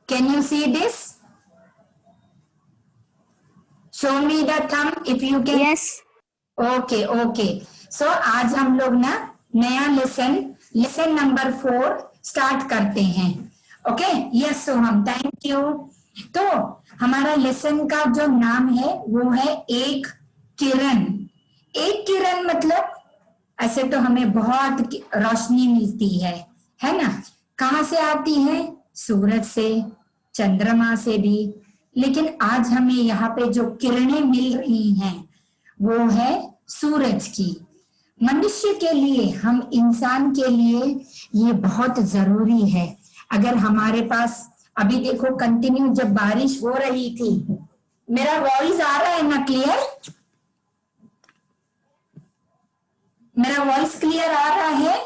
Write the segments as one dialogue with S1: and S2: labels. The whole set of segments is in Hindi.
S1: Can you see this? Show me the thumb if you can.
S2: Yes.
S1: Okay okay, so आज हम लोग ना नया लेसन नंबर 4 स्टार्ट करते हैं। Okay, yes Soham, thank you. तो हमारा लेसन का जो नाम है वो है एक किरण। एक किरण मतलब ऐसे तो हमें बहुत रोशनी मिलती है ना। कहाँ से आती है? सूरज से, चंद्रमा से भी। लेकिन आज हमें यहाँ पे जो किरणें मिल रही हैं वो है सूरज की। मनुष्य के लिए, हम इंसान के लिए ये बहुत जरूरी है। अगर हमारे पास अभी देखो कंटिन्यू जब बारिश हो रही थी, मेरा वॉइस आ रहा है ना क्लियर? मेरा वॉइस क्लियर आ रहा है?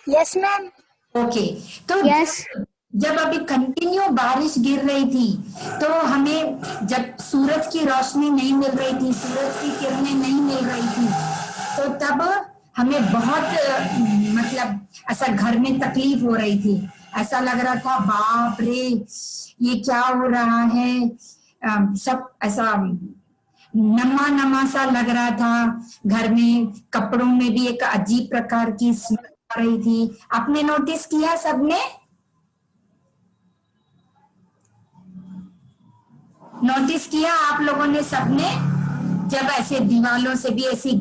S2: Yes ma'am.
S1: ओके, तो
S2: यस।
S1: जब अभी कंटिन्यू बारिश गिर रही थी तो हमें जब सूरज की रोशनी नहीं मिल रही थी, सूरज की किरणें नहीं मिल रही थी, तो तब हमें बहुत मतलब ऐसा घर में तकलीफ हो रही थी। ऐसा लग रहा था बाप रे ये क्या हो रहा है, सब ऐसा नमा नमा सा लग रहा था। घर में कपड़ों में भी एक अजीब प्रकार की स्मेल आ रही थी। आपने नोटिस किया सबने? नोटिस किया आप लोगों ने सबने? जब ऐसे दीवालों से भी ऐसी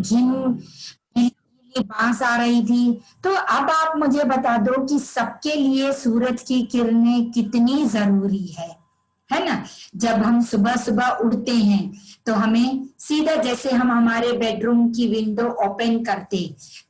S1: बांस आ रही थी। तो अब आप मुझे बता दो कि सबके लिए सूरज की किरणें कितनी जरूरी है ना। जब हम सुबह सुबह उठते हैं तो हमें सीधा, जैसे हम हमारे बेडरूम की विंडो ओपन करते,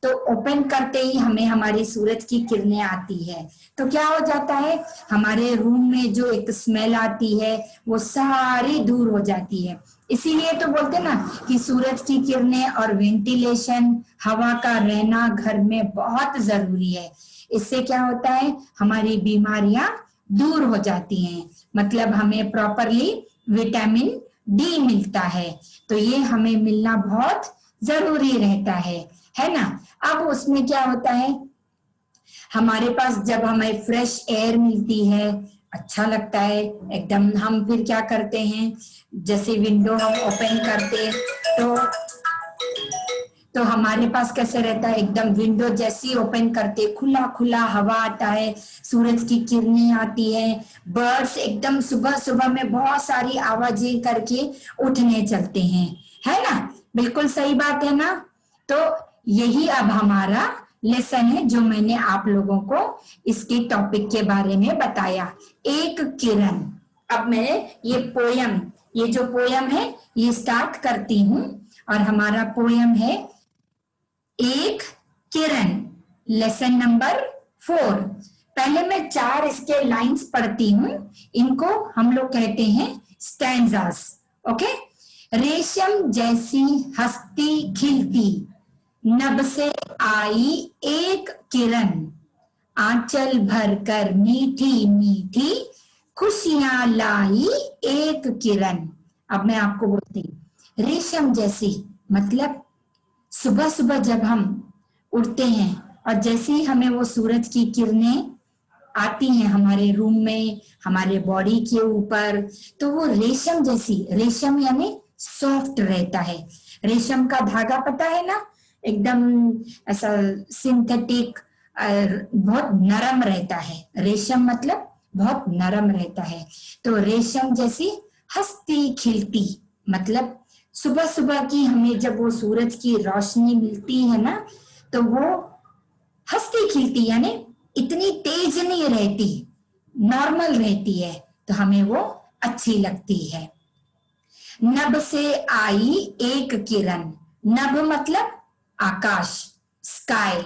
S1: तो ओपन करते ही हमें हमारी सूरज की किरणें आती है। तो क्या हो जाता है, हमारे रूम में जो एक स्मेल आती है वो सारी दूर हो जाती है। इसीलिए तो बोलते ना कि सूरज की किरणें और वेंटिलेशन, हवा का रहना घर में बहुत जरूरी है। इससे क्या होता है, हमारी बीमारियां दूर हो जाती हैं। मतलब हमें प्रॉपरली विटामिन डी मिलता है। तो ये हमें मिलना बहुत जरूरी रहता है ना। अब उसमें क्या होता है, हमारे पास जब हमें फ्रेश एयर मिलती है, अच्छा लगता है एकदम। हम फिर क्या करते हैं, जैसे विंडो हम ओपन करते तो हमारे पास कैसे रहता है, एकदम विंडो जैसी ओपन करते खुला खुला हवा आता है, सूरज की किरणें आती है, बर्ड्स एकदम सुबह सुबह में बहुत सारी आवाजें करके उठने चलते हैं, है ना। बिल्कुल सही बात है ना। तो यही अब हमारा लेसन है जो मैंने आप लोगों को इसके टॉपिक के बारे में बताया, एक किरण। अब मैं ये जो पोयम है ये स्टार्ट करती हूँ। और हमारा पोयम है एक किरण, लेसन नंबर 4। पहले मैं 4 इसके लाइंस पढ़ती हूँ, इनको हम लोग कहते हैं स्टैंजास। ओके। रेशम जैसी हस्ती खिलती, नभ से आई एक किरण, आंचल भरकर मीठी मीठी खुशियां लाई एक किरण। अब मैं आपको बोलती हूँ, रेशम जैसी मतलब सुबह सुबह जब हम उठते हैं और जैसे ही हमें वो सूरज की किरणें आती हैं हमारे रूम में, हमारे बॉडी के ऊपर, तो वो रेशम जैसी, रेशम यानी सॉफ्ट रहता है। रेशम का धागा पता है ना, एकदम ऐसा सिंथेटिक, बहुत नरम रहता है। रेशम मतलब बहुत नरम रहता है। तो रेशम जैसी हंसती खिलती मतलब सुबह सुबह की हमें जब वो सूरज की रोशनी मिलती है ना, तो वो हंसती खिलती यानी इतनी तेज नहीं रहती, नॉर्मल रहती है, तो हमें वो अच्छी लगती है। नभ से आई एक किरण, नभ मतलब आकाश, स्काई।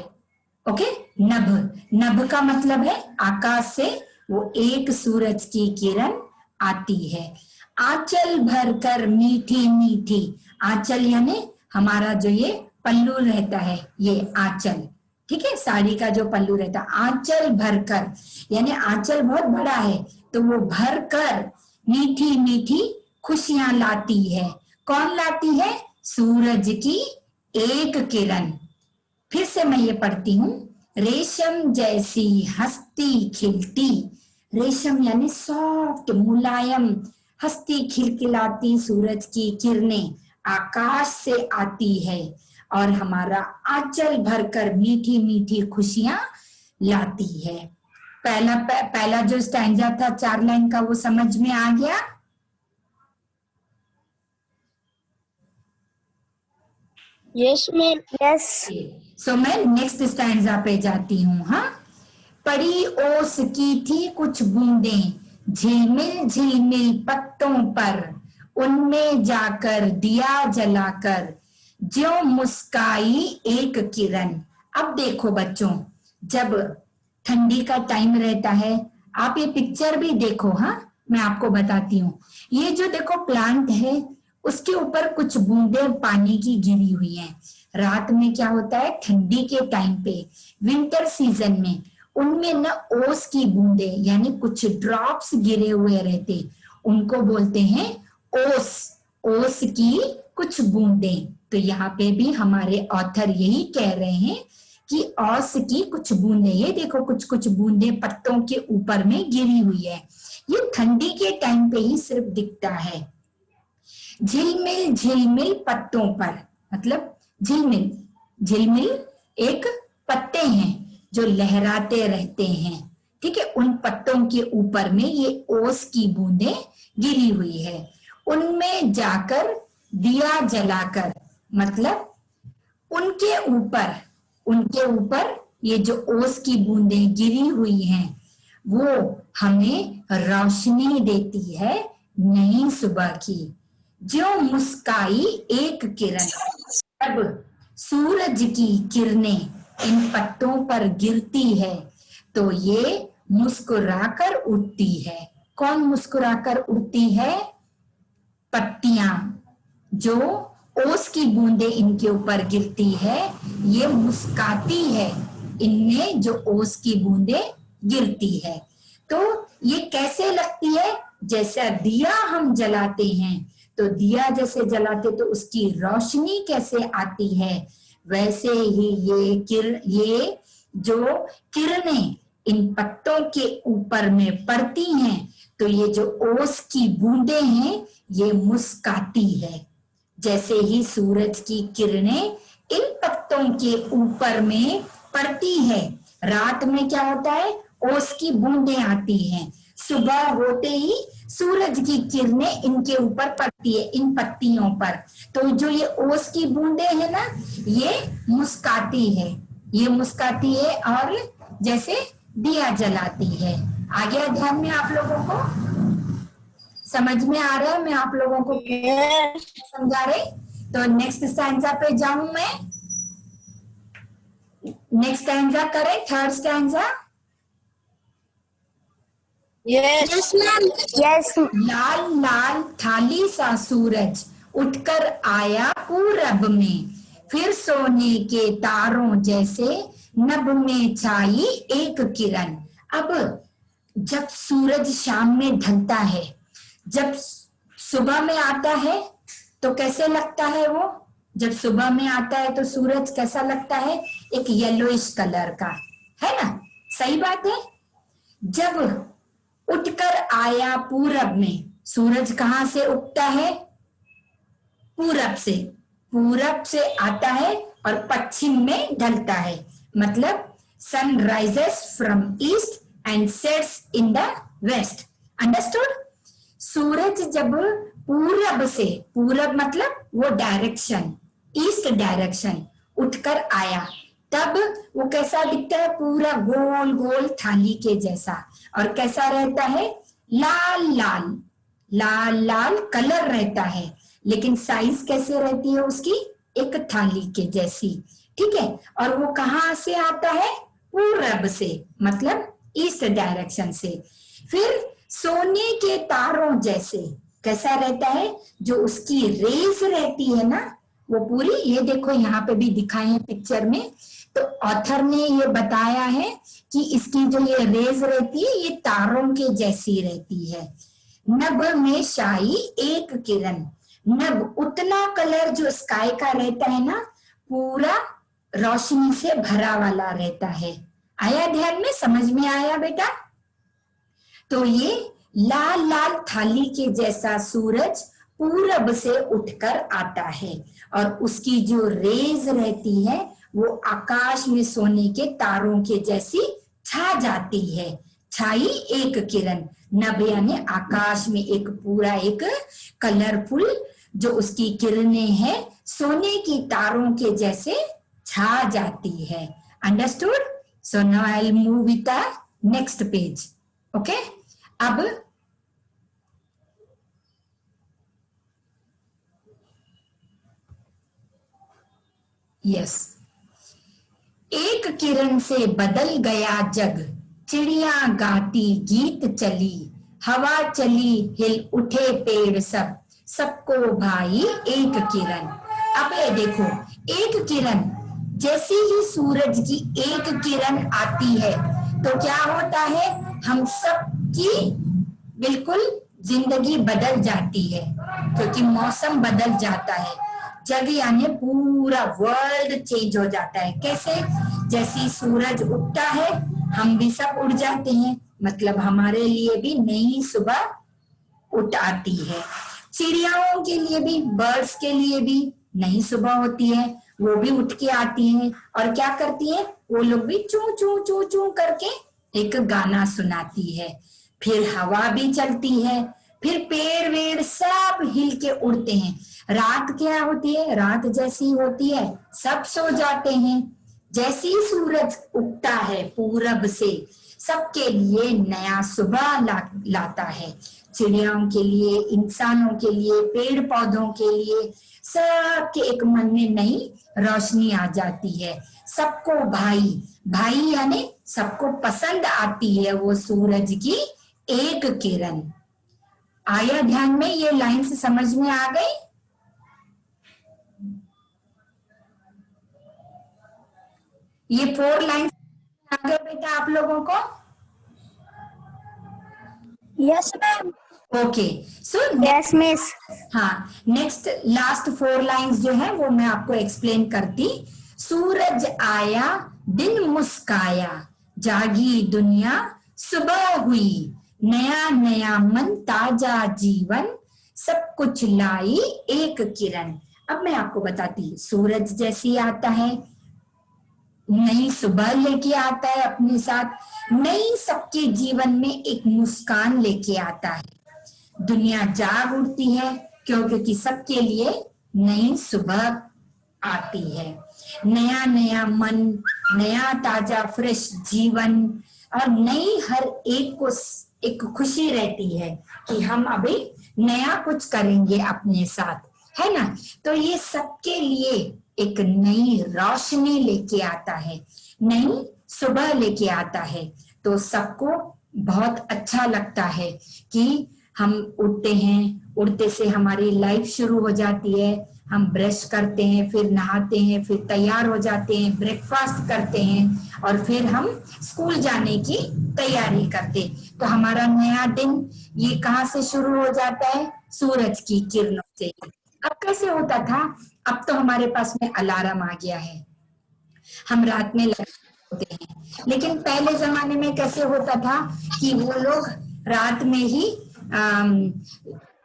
S1: ओके, नभ, नभ का मतलब है आकाश से वो एक सूरज की किरण आती है। आंचल भरकर मीठी मीठी, आंचल यानी हमारा जो ये पल्लू रहता है, ये आंचल, ठीक है, साड़ी का जो पल्लू रहता है, आंचल भरकर यानी आंचल बहुत बड़ा है, तो वो भरकर मीठी मीठी खुशियां लाती है। कौन लाती है? सूरज की एक किरण। फिर से मैं ये पढ़ती हूँ, रेशम जैसी हस्ती खिलती, रेशम यानी सॉफ्ट मुलायम, हस्ती खिलखिलाती सूरज की किरणें आकाश से आती है और हमारा आंचल भरकर मीठी मीठी खुशियां लाती है। पहला जो स्टैंजा था 4 लाइन का, वो समझ में आ गया?
S2: Yes ma'am. यस।
S1: सो मैं नेक्स्ट स्टैंजा पे जाती हूँ। हाँ, पड़ी ओस की थी कुछ बूंदें झिलमिल झिलमिल पत्तों पर, उनमें जाकर दिया जलाकर ज्यों मुस्काई एक किरण। अब देखो बच्चों, जब ठंडी का टाइम रहता है, आप ये पिक्चर भी देखो। हाँ, मैं आपको बताती हूँ, ये जो देखो प्लांट है, उसके ऊपर कुछ बूंदे पानी की गिरी हुई हैं। रात में क्या होता है, ठंडी के टाइम पे, विंटर सीजन में, उनमें न ओस की बूंदे यानी कुछ ड्रॉप्स गिरे हुए रहते, उनको बोलते हैं ओस, ओस की कुछ बूंदे। तो यहाँ पे भी हमारे ऑथर यही कह रहे हैं कि ओस की कुछ बूंदे, ये देखो कुछ कुछ बूंदे पत्तों के ऊपर में गिरी हुई है। ये ठंडी के टाइम पे ही सिर्फ दिखता है। झिलमिल झिलमिल पत्तों पर, मतलब झिलमिल, झिलमिल एक पत्ते हैं जो लहराते रहते हैं, ठीक है, उन पत्तों के ऊपर में ये ओस की बूंदें गिरी हुई है। उनमें जाकर दिया जलाकर, मतलब उनके ऊपर ये जो ओस की बूंदें गिरी हुई हैं, वो हमें रोशनी देती है नई सुबह की। जो मुस्काई एक किरण, जब सूरज की किरणें इन पत्तों पर गिरती है तो ये मुस्कुराकर उड़ती है। कौन मुस्कुराकर उड़ती है? पत्तियां, जो ओस की बूंदें इनके ऊपर गिरती है, ये मुस्काती है इनमें जो ओस की बूंदें गिरती है। तो ये कैसे लगती है? जैसा दिया हम जलाते हैं, तो दिया जैसे जलाते तो उसकी रोशनी कैसे आती है, वैसे ही ये जो किरणें इन पत्तों के ऊपर में पड़ती हैं, तो ये जो ओस की बूंदें हैं ये मुस्काती है। जैसे ही सूरज की किरणें इन पत्तों के ऊपर में पड़ती है, रात में क्या होता है, ओस की बूंदें आती हैं, सुबह होते ही सूरज की किरणें इनके ऊपर पड़ती है, इन पत्तियों पर। तो जो ये ओस की बूंदें है ना, ये मुस्काती है, ये मुस्काती है और जैसे दिया जलाती है। आ गया ध्यान में आप लोगों को? समझ में आ रहा है मैं आप लोगों को समझा रही? तो नेक्स्ट स्टैंजा पे जाऊं मैं। नेक्स्ट स्टैंजा करें, third stanza.
S2: Yes ma'am. Yes.
S1: लाल लाल थाली सा सूरज उठकर आया पूरब में, फिर सोने के तारों जैसे नभ में छाई एक किरण। अब जब सूरज शाम में ढलता है, जब सुबह में आता है तो कैसे लगता है वो? जब सुबह में आता है तो सूरज कैसा लगता है? एक येलोइश कलर का, है ना? सही बात है। जब उठकर आया पूरब में, सूरज कहां से उगता है? पूरब से, पूरब से आता है और पश्चिम में ढलता है, मतलब sun rises from east and sets in the west. Understood? सूरज जब पूरब से, पूरब मतलब वो डायरेक्शन, ईस्ट डायरेक्शन, उठकर आया, तब वो कैसा दिखता है? पूरा गोल गोल थाली के जैसा। और कैसा रहता है? लाल लाल, लाल लाल कलर रहता है, लेकिन साइज कैसे रहती है उसकी? एक थाली के जैसी, ठीक है। और वो कहां से आता है? पूरब से, मतलब ईस्ट डायरेक्शन से। फिर सोने के तारों जैसे कैसा रहता है? जो उसकी रेस रहती है ना, वो पूरी, ये देखो यहाँ पे भी दिखाए हैं पिक्चर में, तो ऑथर ने ये बताया है कि इसकी जो ये रेज रहती है, ये तारों के जैसी रहती है। नभ में शाई एक किरण, नभ उतना कलर जो स्काई का रहता है ना, पूरा रोशनी से भरा वाला रहता है। आया ध्यान में, समझ में आया बेटा? तो ये लाल लाल थाली के जैसा सूरज पूरब से उठकर आता है और उसकी जो रेज रहती है वो आकाश में सोने के तारों के जैसी छा जाती है। छाई एक किरण, नभ यानी आकाश में एक पूरा एक कलरफुल जो उसकी किरणें हैं सोने की तारों के जैसे छा जाती है। Understood? So now I will move with the next page. Okay, अब यस, एक किरण से बदल गया जग, चिड़िया गाती गीत चली, हवा चली हिल उठे पेड़ सब, सबको भाई एक किरण। अब ये देखो, एक किरण, जैसी ही सूरज की एक किरण आती है तो क्या होता है, हम सब की बिल्कुल जिंदगी बदल जाती है क्योंकि मौसम बदल जाता है। जग यानी पूरा वर्ल्ड चेंज हो जाता है। कैसे? जैसी सूरज उगता है हम भी सब उड़ जाते हैं, मतलब हमारे लिए भी नई सुबह उठ आती है। चिड़ियाओं के लिए भी, बर्ड्स के लिए भी नई सुबह होती है, वो भी उठ के आती हैं और क्या करती है, वो लोग भी चू चू चू चू करके एक गाना सुनाती है। फिर हवा भी चलती है, फिर पेड़ वेड़ सब हिल के उड़ते हैं। रात क्या होती है, रात जैसी होती है, सब सो जाते हैं। जैसी सूरज उगता है पूरब से, सबके लिए नया सुबह लाता है। चिड़ियाओं के लिए, इंसानों के लिए, पेड़ पौधों के लिए, सबके एक मन में नई रोशनी आ जाती है। सबको भाई, भाई यानी सबको पसंद आती है वो सूरज की एक किरण। आया ध्यान में? ये लाइन से समझ में आ गई? ये 4 लाइन आ गए बेटा आप लोगों को?
S2: Yes ma'am.
S1: Okay, so
S2: yes miss.
S1: हाँ, नेक्स्ट लास्ट 4 लाइंस जो है वो मैं आपको एक्सप्लेन करती। सूरज आया दिन मुस्काया, जागी दुनिया सुबह हुई, नया नया मन ताजा जीवन, सब कुछ लाई एक किरण। अब मैं आपको बताती, सूरज जैसी आता है, नई सुबह लेके आता है अपने साथ, नई सबके जीवन में एक मुस्कान लेके आता है। दुनिया जाग उठती है क्योंकि सबके लिए नई सुबह आती है। नया नया मन, नया ताजा फ्रेश जीवन और नई हर एक को एक खुशी रहती है कि हम अभी नया कुछ करेंगे अपने साथ, है ना? तो ये सबके लिए एक नई रोशनी लेके आता है, नई सुबह लेके आता है। तो सबको बहुत अच्छा लगता है कि हम उठते हैं, उठते से हमारी लाइफ शुरू हो जाती है। हम ब्रश करते हैं, फिर नहाते हैं, फिर तैयार हो जाते हैं, ब्रेकफास्ट करते हैं और फिर हम स्कूल जाने की तैयारी करते। तो हमारा नया दिन ये कहाँ से शुरू हो जाता है? सूरज की किरणों से। अब कैसे होता था? अब तो हमारे पास में अलार्म आ गया है, हम रात में होते हैं, लेकिन पहले जमाने में कैसे होता था कि वो लोग रात में ही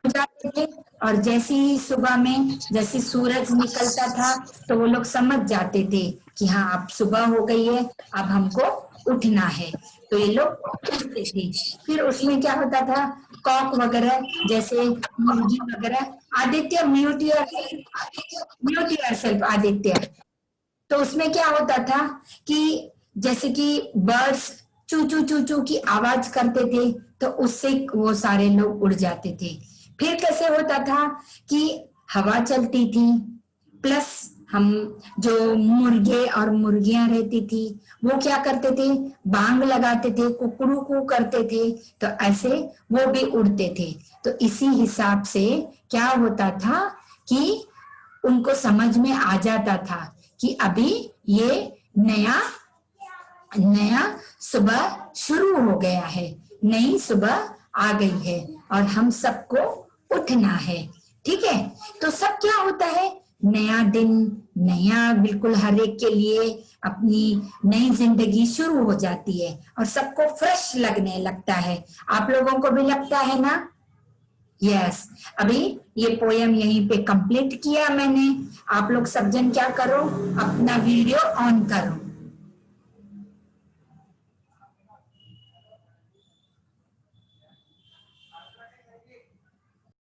S1: जाते थे और जैसे ही सुबह में जैसे सूरज निकलता था तो वो लोग समझ जाते थे कि हाँ अब सुबह हो गई है, अब हमको उठना है। तो ये लोग उठते थे। फिर उसमें क्या होता था, कॉक वगैरह जैसे मुर्गी वगैरह, आदित्य म्यूट योरसेल्फ आदित्य। तो उसमें क्या होता था कि जैसे कि बर्ड्स चू चू चू चू की आवाज करते थे तो उससे वो सारे लोग उड़ जाते थे। फिर कैसे होता था कि हवा चलती थी, प्लस हम जो मुर्गे और मुर्गियां रहती थी वो क्या करते थे, बांग लगाते थे, कुकड़ू कू करते थे, तो ऐसे वो भी उड़ते थे। तो इसी हिसाब से क्या होता था कि उनको समझ में आ जाता था कि अभी ये नया नया सुबह शुरू हो गया है, नई सुबह आ गई है और हम सबको उठना है। ठीक है? तो सब क्या होता है, नया दिन, नया बिल्कुल हर एक के लिए अपनी नई जिंदगी शुरू हो जाती है और सबको फ्रेश लगने लगता है। आप लोगों को भी लगता है ना? यस। अभी ये पोयम यहीं पे कंप्लीट किया मैंने। आप लोग सब जन क्या करो, अपना वीडियो ऑन करो।